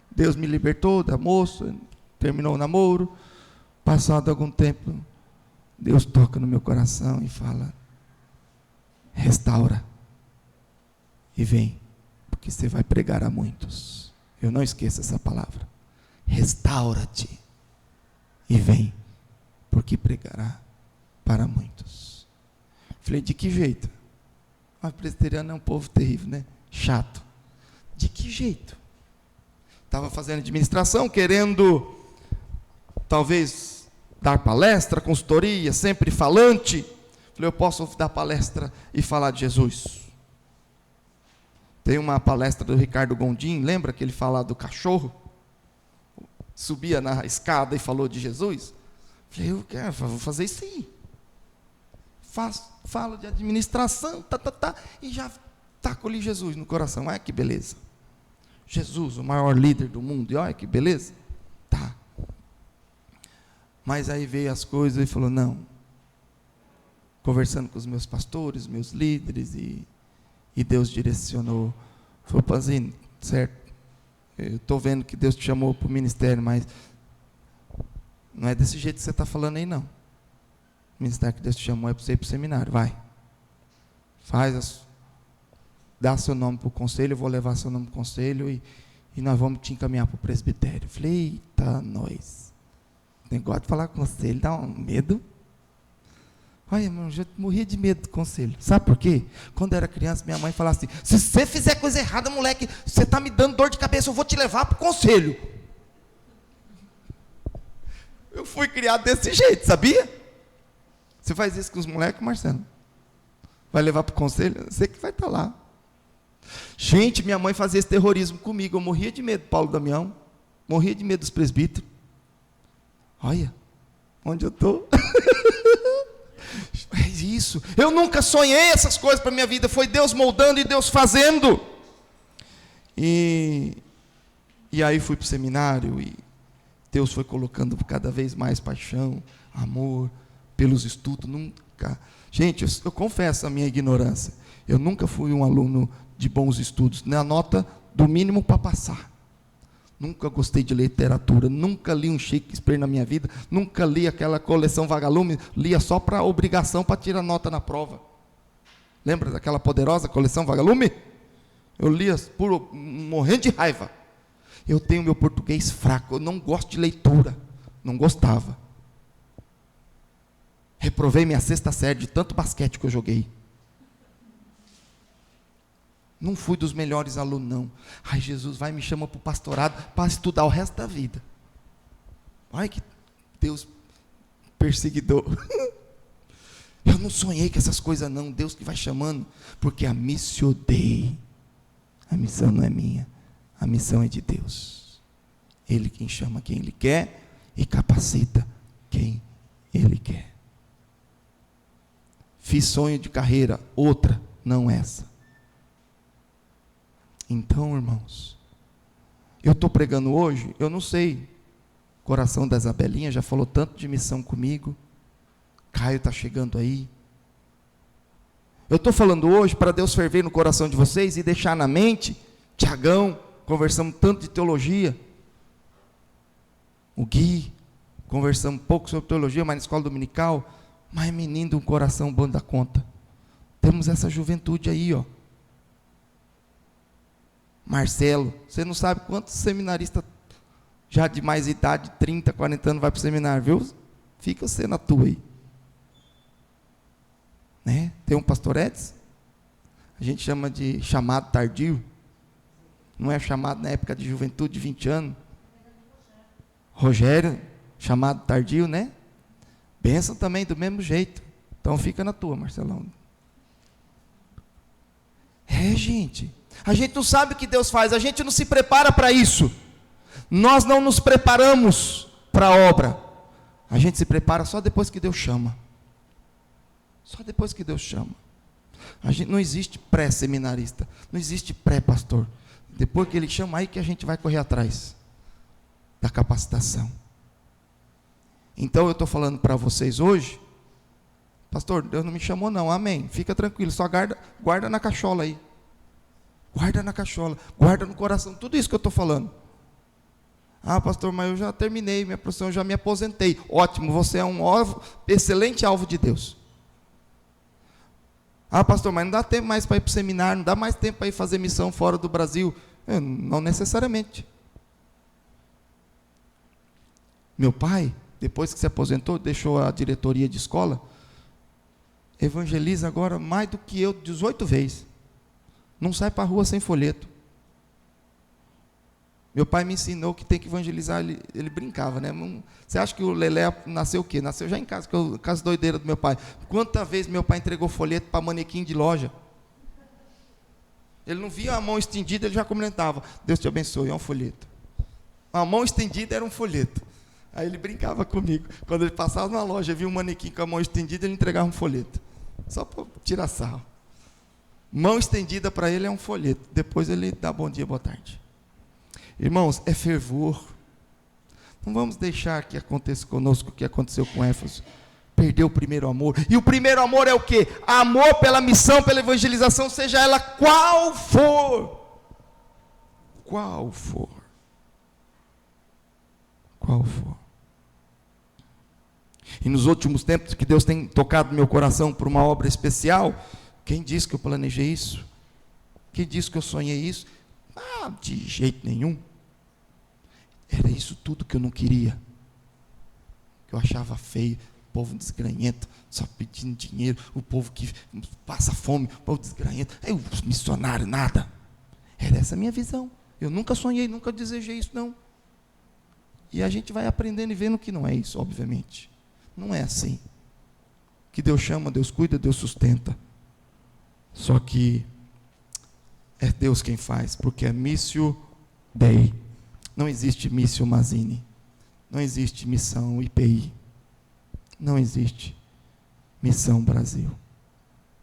Deus me libertou da moça, terminou o namoro. Passado algum tempo, Deus toca no meu coração e fala, restaura e vem, porque você vai pregar a muitos. Eu não esqueço essa palavra. Restaura-te e vem, porque pregará para muitos. Falei, de que jeito? O presbiteriano é um povo terrível, né? Chato. De que jeito? Estava fazendo administração, querendo talvez dar palestra, consultoria, sempre falante. Falei, eu posso dar palestra e falar de Jesus. Tem uma palestra do Ricardo Gondim, lembra que ele fala do cachorro? Subia na escada e falou de Jesus. Falei, vou fazer isso aí. Falo de administração, e já taco-lhe Jesus no coração. Olha que beleza. Jesus, o maior líder do mundo, e olha que beleza. Tá. Mas aí veio as coisas e falou, não. Conversando com os meus pastores, meus líderes, e Deus direcionou. Falou, Panzinho, certo? Eu estou vendo que Deus te chamou para o ministério, mas não é desse jeito que você está falando aí, não. O ministério que Deus te chamou é para você ir para o seminário, vai. Dá seu nome para o conselho, eu vou levar seu nome para o conselho e nós vamos te encaminhar para o presbitério. Eu falei, eita, nós. O negócio de falar conselho dá um medo. Olha, irmão, eu já morria de medo do conselho. Sabe por quê? Quando eu era criança, minha mãe falava assim, se você fizer coisa errada, moleque, você está me dando dor de cabeça, eu vou te levar para o conselho. Eu fui criado desse jeito, sabia? Você faz isso com os moleques, Marcelo? Vai levar para o conselho? Você que vai estar lá. Gente, minha mãe fazia esse terrorismo comigo, eu morria de medo do Paulo Damião, morria de medo dos presbíteros. Olha, onde eu estou? É isso, eu nunca sonhei essas coisas para a minha vida, foi Deus moldando e Deus fazendo. E aí fui para o seminário e Deus foi colocando cada vez mais paixão, amor pelos estudos. Nunca, gente, eu confesso a minha ignorância, eu nunca fui um aluno de bons estudos, na nota do mínimo para passar. Nunca gostei de literatura, nunca li um Shakespeare na minha vida, nunca li aquela coleção Vagalume, lia só para obrigação, para tirar nota na prova. Lembra daquela poderosa coleção Vagalume? Eu lia morrendo de raiva. Eu tenho meu português fraco, eu não gosto de leitura, não gostava. Reprovei minha 6ª série de tanto basquete que eu joguei. Não fui dos melhores alunos, não. Ai, Jesus vai me chama para o pastorado para estudar o resto da vida. Ai, que Deus perseguidor. Eu não sonhei com essas coisas, não. Deus que vai chamando, porque a missio Dei. A missão não é minha, a missão é de Deus. Ele quem chama quem Ele quer e capacita quem Ele quer. Fiz sonho de carreira, outra, não essa. Então, irmãos, eu estou pregando hoje, eu não sei, o coração da Isabelinha já falou tanto de missão comigo, Caio está chegando aí, eu estou falando hoje para Deus ferver no coração de vocês e deixar na mente, Tiagão, conversamos tanto de teologia, o Gui, conversamos um pouco sobre teologia, mas na escola dominical, mas menino de um coração bom da conta, temos essa juventude aí, ó, Marcelo, você não sabe quantos seminaristas já de mais idade, 30, 40 anos, vai para o seminário, viu? Fica você na tua aí. Né? Tem um pastor Edson, a gente chama de chamado tardio, não é chamado na época de juventude, de 20 anos. Rogério, chamado tardio, né? Bênção também, do mesmo jeito. Então fica na tua, Marcelão. Gente, a gente não sabe o que Deus faz, a gente não se prepara para isso. Nós não nos preparamos para a obra. A gente se prepara só depois que Deus chama. Só depois que Deus chama. A gente não existe pré-seminarista, não existe pré-pastor. Depois que Ele chama, aí que a gente vai correr atrás da capacitação. Então eu estou falando para vocês hoje, pastor, Deus não me chamou não, amém, fica tranquilo, só guarda na cachola aí. Guarda na cachola, guarda no coração, tudo isso que eu estou falando. Ah, pastor, mas eu já terminei minha profissão, eu já me aposentei. Ótimo, você é um excelente alvo de Deus. Ah, pastor, mas não dá tempo mais para ir para o seminário, não dá mais tempo para ir fazer missão fora do Brasil. Não necessariamente. Meu pai, depois que se aposentou, deixou a diretoria de escola, evangeliza agora mais do que eu 18 vezes. Não sai para a rua sem folheto. Meu pai me ensinou que tem que evangelizar, ele brincava, né? Você acha que o Lelé nasceu o quê? Nasceu já em casa, casa doideira do meu pai. Quantas vezes meu pai entregou folheto para manequim de loja? Ele não via a mão estendida, ele já comentava, Deus te abençoe, é um folheto. A mão estendida era um folheto. Aí ele brincava comigo. Quando ele passava numa loja, via um manequim com a mão estendida, ele entregava um folheto. Só para tirar sarro. Mão estendida para ele é um folheto. Depois ele dá bom dia, boa tarde. Irmãos, é fervor. Não vamos deixar que aconteça conosco o que aconteceu com Éfeso. Perdeu o primeiro amor. E o primeiro amor é o quê? Amor pela missão, pela evangelização, seja ela qual for. qual for. Qual for. E nos últimos tempos que Deus tem tocado meu coração por uma obra especial, quem disse que eu planejei isso? Quem disse que eu sonhei isso? De jeito nenhum. Era isso tudo que eu não queria. Que eu achava feio. O povo desgranhento, só pedindo dinheiro. O povo que passa fome, o povo desgranhento. Os missionários, nada. Era essa a minha visão. Eu nunca sonhei, nunca desejei isso, não. E a gente vai aprendendo e vendo que não é isso, obviamente. Não é assim. Que Deus chama, Deus cuida, Deus sustenta. Só que é Deus quem faz, porque é missio Dei. Não existe missio Mazini. Não existe missão IPI. Não existe missão Brasil.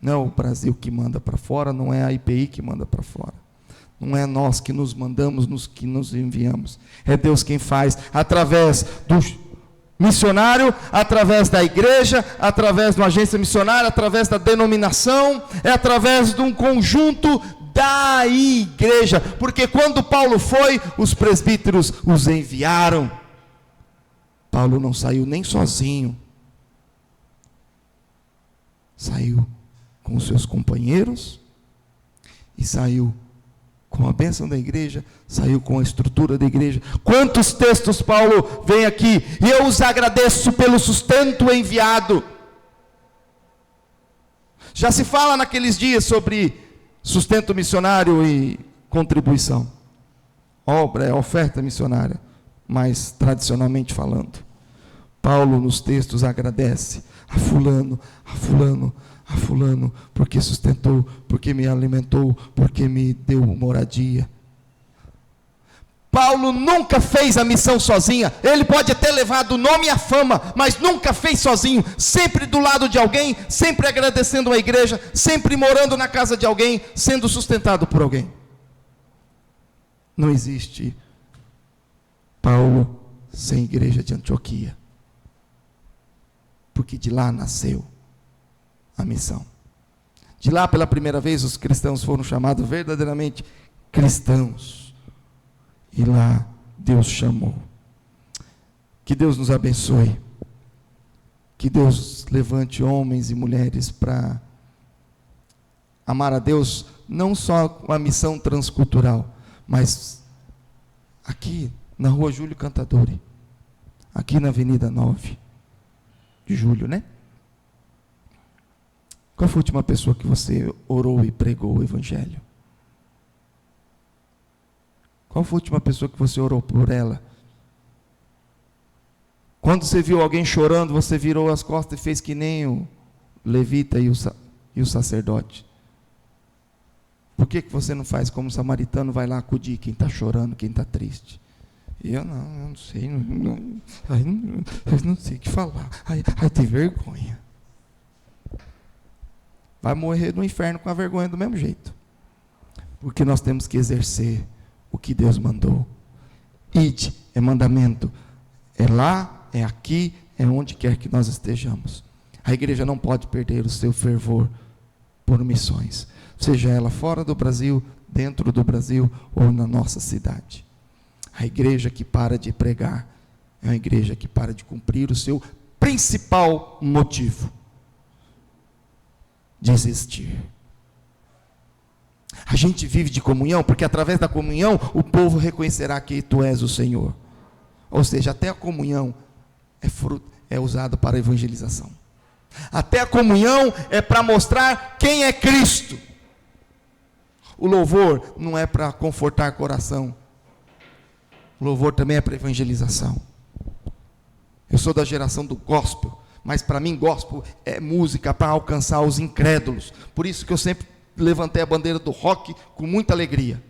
Não é o Brasil que manda para fora, não é a IPI que manda para fora. Não é nós que nos mandamos, que nos enviamos. É Deus quem faz, através do missionário, através da igreja, através de uma agência missionária, através da denominação, é através de um conjunto da igreja. Porque quando Paulo foi, os presbíteros os enviaram. Paulo não saiu nem sozinho. Saiu com os seus companheiros e saiu com a bênção da igreja, saiu com a estrutura da igreja. Quantos textos Paulo vem aqui, e eu os agradeço pelo sustento enviado. Já se fala naqueles dias sobre sustento missionário e contribuição. Obra é oferta missionária, mas tradicionalmente falando. Paulo nos textos agradece a fulano, a fulano, a fulano, porque sustentou, porque me alimentou, porque me deu moradia. Paulo nunca fez a missão sozinha. Ele pode ter levado o nome e a fama, mas nunca fez sozinho, sempre do lado de alguém, sempre agradecendo a igreja, sempre morando na casa de alguém, sendo sustentado por alguém. Não existe Paulo sem igreja de Antioquia, porque de lá nasceu a missão. De lá, pela primeira vez, os cristãos foram chamados verdadeiramente cristãos. E lá Deus chamou. Que Deus nos abençoe. Que Deus levante homens e mulheres para amar a Deus, não só com a missão transcultural, mas aqui na rua Júlio Cantadori, aqui na Avenida 9 de Julho, né? Qual foi a última pessoa que você orou e pregou o Evangelho? Qual foi a última pessoa que você orou por ela? Quando você viu alguém chorando, você virou as costas e fez que nem o levita e o sacerdote. Por que você não faz como o samaritano, vai lá acudir quem está chorando, quem está triste? Eu não sei, eu não sei o que falar. Ai, tem vergonha. Vai morrer no inferno com a vergonha do mesmo jeito. Porque nós temos que exercer o que Deus mandou. Ide é mandamento. É lá, é aqui, é onde quer que nós estejamos. A igreja não pode perder o seu fervor por missões. Seja ela fora do Brasil, dentro do Brasil ou na nossa cidade. A igreja que para de pregar é uma igreja que para de cumprir o seu principal motivo: de existir. A gente vive de comunhão, porque através da comunhão o povo reconhecerá que tu és o Senhor. Ou seja, até a comunhão é usada para a evangelização. Até a comunhão é para mostrar quem é Cristo. O louvor não é para confortar o coração. O louvor também é para evangelização. Eu sou da geração do gospel, mas para mim gospel é música para alcançar os incrédulos. Por isso que eu sempre levantei a bandeira do rock com muita alegria.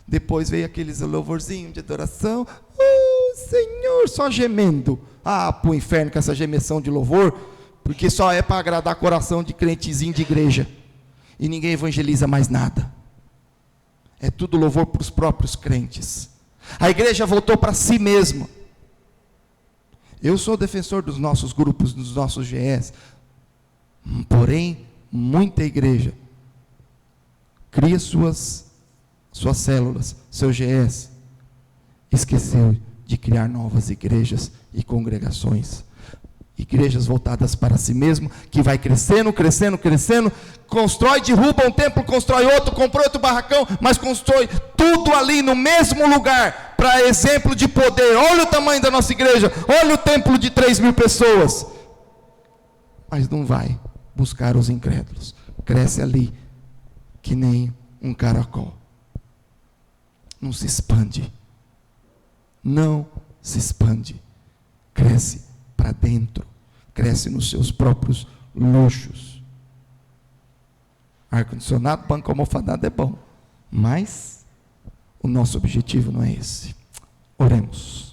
Depois veio aqueles louvorzinhos de adoração. Oh, Senhor, só gemendo. Para o inferno com essa gemeção de louvor, porque só é para agradar coração de crentezinho de igreja. E ninguém evangeliza mais nada. É tudo louvor para os próprios crentes. A igreja voltou para si mesma. Eu sou defensor dos nossos grupos, dos nossos GEs. Porém, muita igreja cria suas suas células, seu GS. Esqueceu de criar novas igrejas e congregações. Igrejas voltadas para si mesmo, que vai crescendo, crescendo, crescendo, constrói, derruba um templo, constrói outro, comprou outro barracão, mas constrói tudo ali no mesmo lugar, para exemplo de poder. Olha o tamanho da nossa igreja, olha o templo de 3.000 pessoas, mas não vai buscar os incrédulos, cresce ali, que nem um caracol, não se expande, cresce para dentro, cresce nos seus próprios luxos. Ar-condicionado, banco almofadado é bom, mas o nosso objetivo não é esse. Oremos.